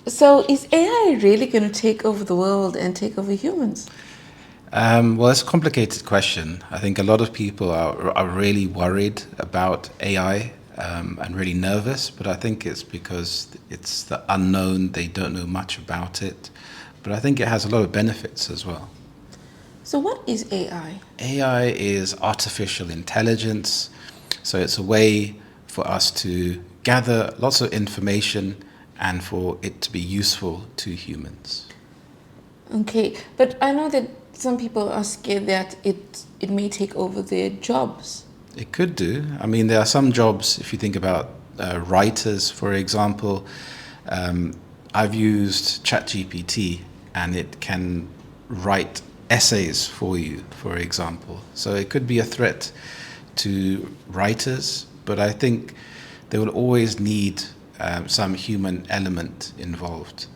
So is AI really going to take over the world and take over humans? Well, it's a complicated question. I think a lot of people are really worried about AI and really nervous, but I think it's because it's the unknown. They don't know much about it. But I think it has a lot of benefits as well. So what is AI? AI is artificial intelligence. So it's a way for us to gather lots of information and for it to be useful to humans. Okay, but I know that some people are scared that it may take over their jobs. It could do. I mean, there are some jobs, if you think about writers, for example. I've used ChatGPT and it can write essays for you, for example. So it could be a threat to writers, but I think they will always need some human element involved.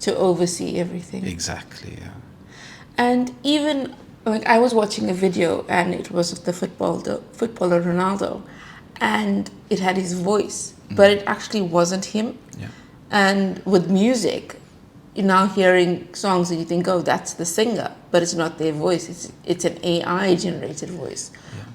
To oversee everything. Exactly, yeah. And even like I was watching a video and it was of the footballer Ronaldo, and it had his voice, but it actually wasn't him. Yeah. And with music, you're now hearing songs and you think, oh, that's the singer, but it's not their voice. It's an AI generated voice.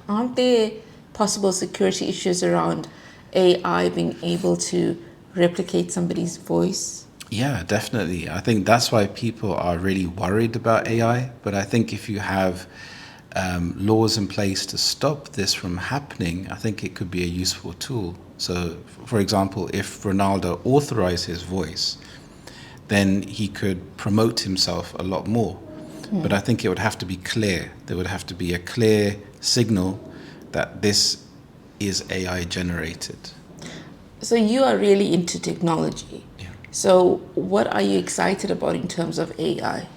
Aren't there possible security issues around AI being able to replicate somebody's voice? Yeah, definitely. I think that's why people are really worried about AI. But I think if you have laws in place to stop this from happening, I think it could be a useful tool. So, for example, if Ronaldo authorized his voice, then he could promote himself a lot more. But I think it would have to be clear. There would have to be a clear signal that this is AI generated. So you are really into technology. Yeah. So what are you excited about in terms of AI?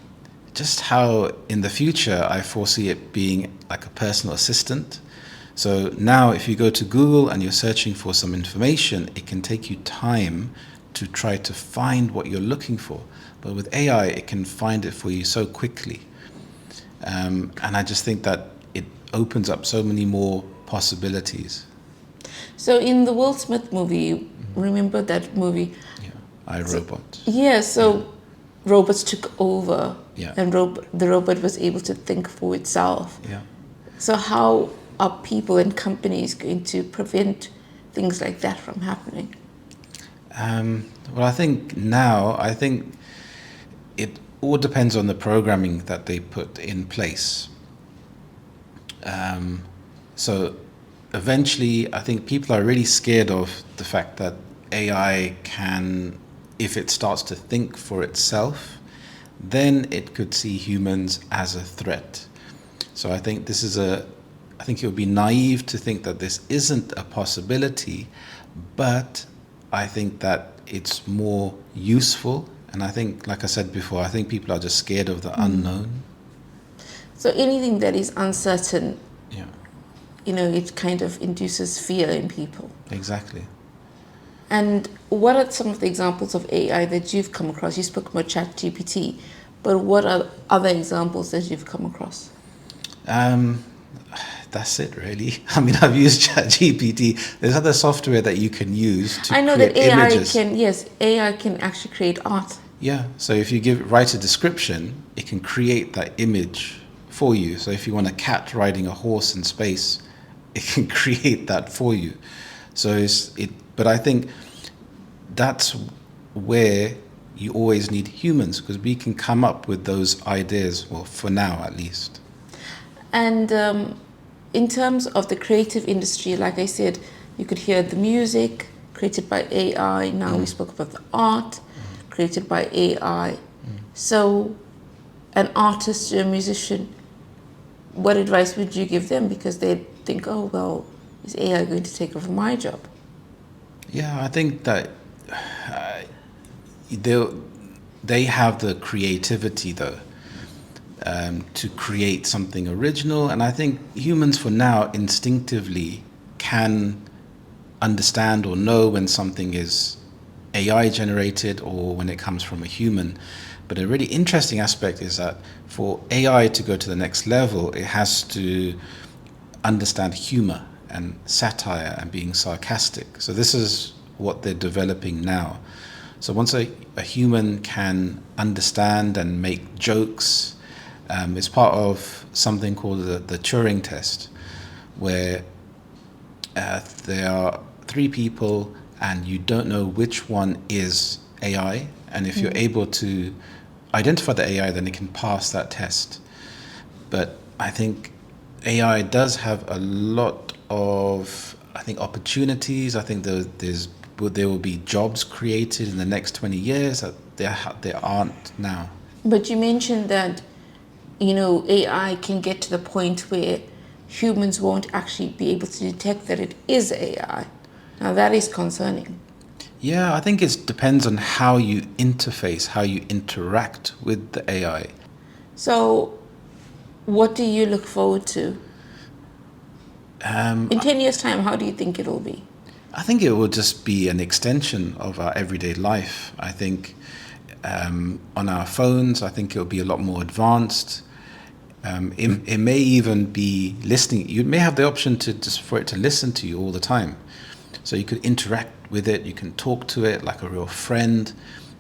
Just how in the future I foresee it being like a personal assistant. So now if you go to Google and you're searching for some information, it can take you time to try to find what you're looking for. But with AI, it can find it for you so quickly. And I just think that it opens up so many more possibilities. So in the Will Smith movie, remember that movie? Yeah, I, Robot. Yeah, so robots took over, Yeah. and the robot was able to think for itself. Yeah. So how are people and companies going to prevent things like that from happening? Well, I think it all depends on the programming that they put in place. So eventually, I think people are really scared of the fact that AI can, if it starts to think for itself, then it could see humans as a threat. So I think I think it would be naive to think that this isn't a possibility, but I think that it's more useful. And I think, like I said before, I think people are just scared of the unknown. So anything that is uncertain, Yeah, it kind of induces fear in people. exactly. And what are some of the examples of AI that you've come across? You spoke about ChatGPT, but what are other examples that you've come across? Um, that's it, really. I mean, I've used ChatGPT. There's other software that you can use to I know create that AI images. AI can actually create art. Yeah. So if you write a description, it can create that image for you. So if you want a cat riding a horse in space, it can create that for you. So but I think that's where you always need humans, because we can come up with those ideas, well, for now at least. And in terms of the creative industry, like I said, you could hear the music created by AI. Now we spoke about the art created by AI. So, an artist or a musician, what advice would you give them? Because they think, oh, well, is AI going to take over my job? Yeah, I think that they have the creativity, though, to create something original. And I think humans, for now, instinctively can understand or know when something is AI generated or when it comes from a human. But a really interesting aspect is that for AI to go to the next level, it has to understand humor and satire and being sarcastic. So this is what they're developing now. So once a human can understand and make jokes, it's part of something called the Turing test, where there are three people and you don't know which one is AI. And if you're able to identify the AI, then it can pass that test. But I think AI does have a lot of, I think, opportunities. I think there will be jobs created in the next 20 years that there aren't now. But you mentioned that, AI can get to the point where humans won't actually be able to detect that it is AI. Now that is concerning. Yeah, I think it depends on how you interface, how you interact with the AI. So what do you look forward to? In 10 years' time, how do you think it'll be? I think it will just be an extension of our everyday life. I think on our phones, I think it'll be a lot more advanced. It may even be listening. You may have the option for it to listen to you all the time. So you could interact with it. You can talk to it like a real friend.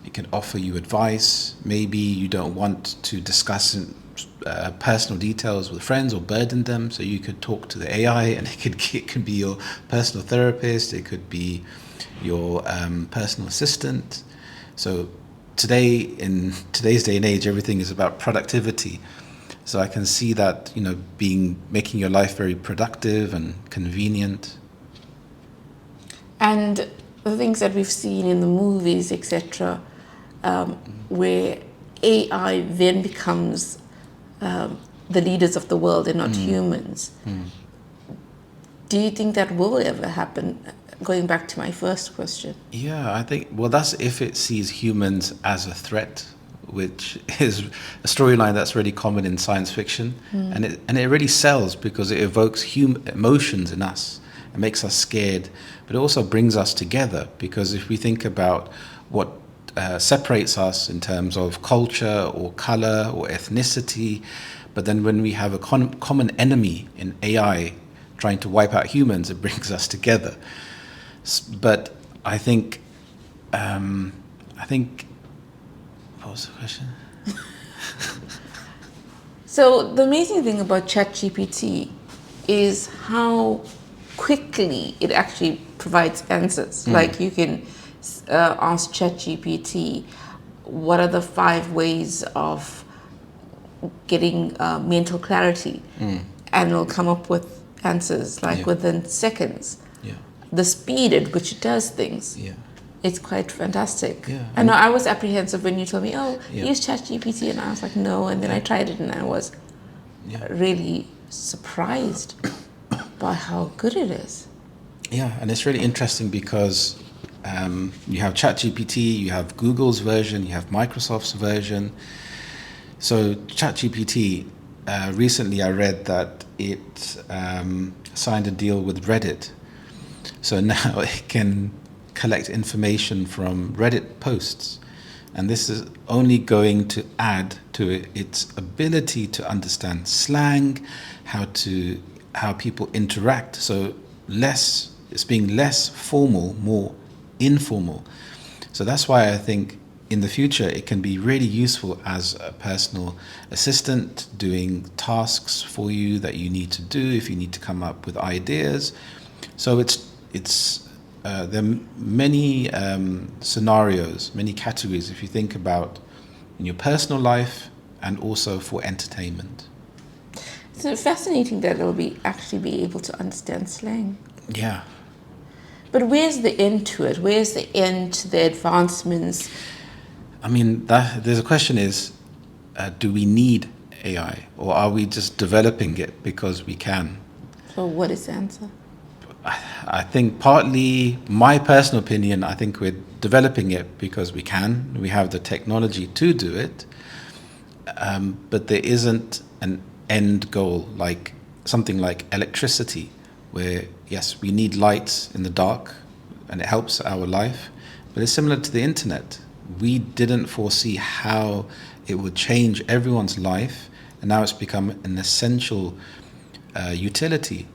It can offer you advice. Maybe you don't want to discuss personal details with friends or burden them. So you could talk to the AI, and it could be your personal therapist. It could be your personal assistant. So in today's day and age, everything is about productivity. So I can see that, making your life very productive and convenient. And the things that we've seen in the movies, etc., where AI then becomes the leaders of the world and not humans. Do you think that will ever happen? Going back to my first question. Yeah, I think, that's if it sees humans as a threat, which is a storyline that's really common in science fiction. And it really sells because it evokes emotions in us. It makes us scared, but it also brings us together, because if we think about what separates us in terms of culture or color or ethnicity, but then when we have a common enemy in AI trying to wipe out humans, it brings us together. But I think, what was the question? So the amazing thing about ChatGPT is how quickly it actually provides answers. Like you can ask ChatGPT, what are the 5 ways of getting mental clarity? And it'll come up with answers within seconds. Yeah. The speed at which it does things, Yeah. it's quite fantastic. Yeah. I know I was apprehensive when you told me, Yeah. use ChatGPT, and I was like, no. And then I tried it, and I was really surprised by how good it is. Yeah, and it's really interesting because you have ChatGPT, you have Google's version, you have Microsoft's version. So ChatGPT, recently I read that it signed a deal with Reddit. So now it can collect information from Reddit posts. And this is only going to add to its ability to understand slang, how people interact. So it's being less formal, more informal. So that's why I think in the future it can be really useful as a personal assistant, doing tasks for you that you need to do if you need to come up with ideas. So there are many scenarios, many categories if you think about in your personal life and also for entertainment. It's fascinating that it'll actually be able to understand slang. Yeah. But where's the end to it? Where's the end to the advancements? I mean, there's a question is, do we need AI, or are we just developing it because we can? So what is the answer? I think partly, my personal opinion, I think we're developing it because we can. We have the technology to do it. But there isn't an end goal, like something like electricity, where, yes, we need lights in the dark and it helps our life. But it's similar to the internet. We didn't foresee how it would change everyone's life, and now it's become an essential utility.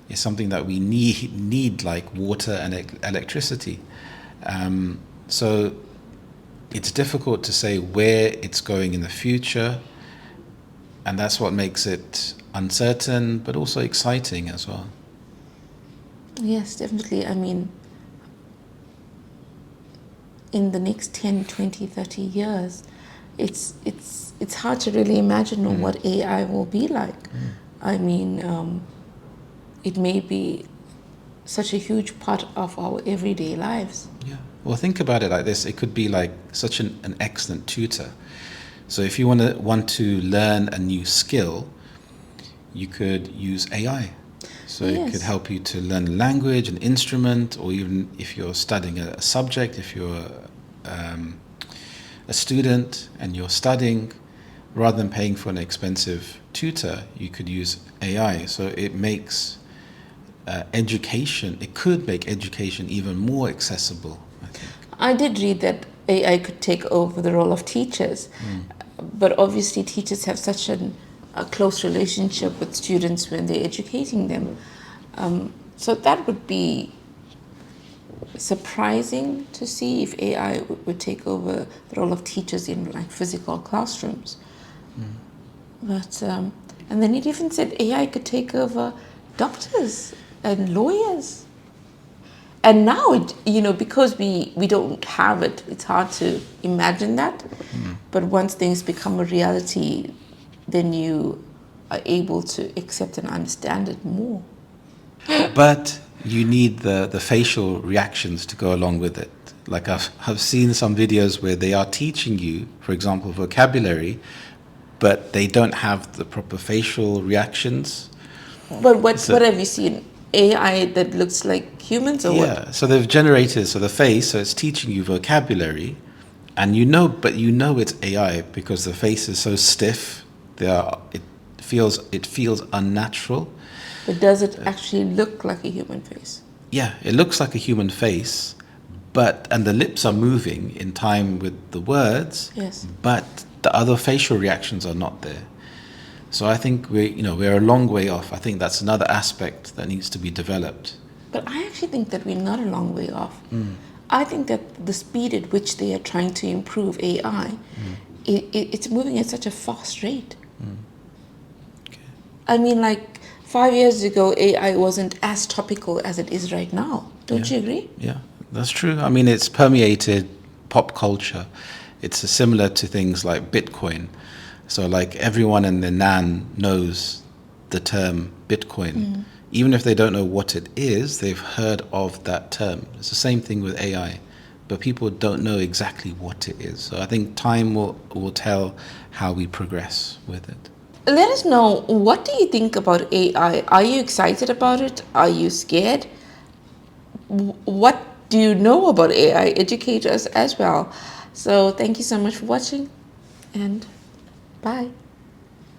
It's something that we need like water and electricity. So it's difficult to say where it's going in the future, and that's what makes it uncertain but also exciting as well. Yes, definitely. I mean, in the next 10, 20, 30 years, it's hard to really imagine what AI will be like. I mean, it may be such a huge part of our everyday lives. Yeah. Well, think about it like this. It could be like such an excellent tutor. So if you want to learn a new skill, you could use AI. So it could Yes. help you to learn a language, an instrument, or even if you're studying a subject, if you're a student and you're studying, rather than paying for an expensive tutor, you could use AI. So it makes education, it could make education even more accessible, I think. I did read that AI could take over the role of teachers, but obviously teachers have such a close relationship with students when they're educating them. So that would be surprising to see if AI would take over the role of teachers in like physical classrooms. But and then it even said AI could take over doctors and lawyers. And now because we don't have it, it's hard to imagine that. But once things become a reality, then you are able to accept and understand it more. But you need the facial reactions to go along with it. Like I've seen some videos where they are teaching you, for example, vocabulary, but they don't have the proper facial reactions. But what So- what have you seen? AI that looks like humans or what? Yeah, so they've generated the face, so it's teaching you vocabulary, and but you know it's AI because the face is so stiff. It feels unnatural. But does it actually look like a human face? Yeah, it looks like a human face, and the lips are moving in time with the words. Yes. But the other facial reactions are not there. So I think we're a long way off. I think that's another aspect that needs to be developed. But I actually think that we're not a long way off. I think that the speed at which they are trying to improve AI, it's moving at such a fast rate. I mean, like 5 years ago, AI wasn't as topical as it is right now. Don't you agree? Yeah, that's true. I mean, it's permeated pop culture. It's similar to things like Bitcoin. So like everyone and their nan knows the term Bitcoin. Even if they don't know what it is, they've heard of that term. It's the same thing with AI, but people don't know exactly what it is. So I think time will tell how we progress with it. Let us know, what do you think about AI? Are you excited about it? Are you scared? What do you know about AI? Educate us as well. So thank you so much for watching, and bye.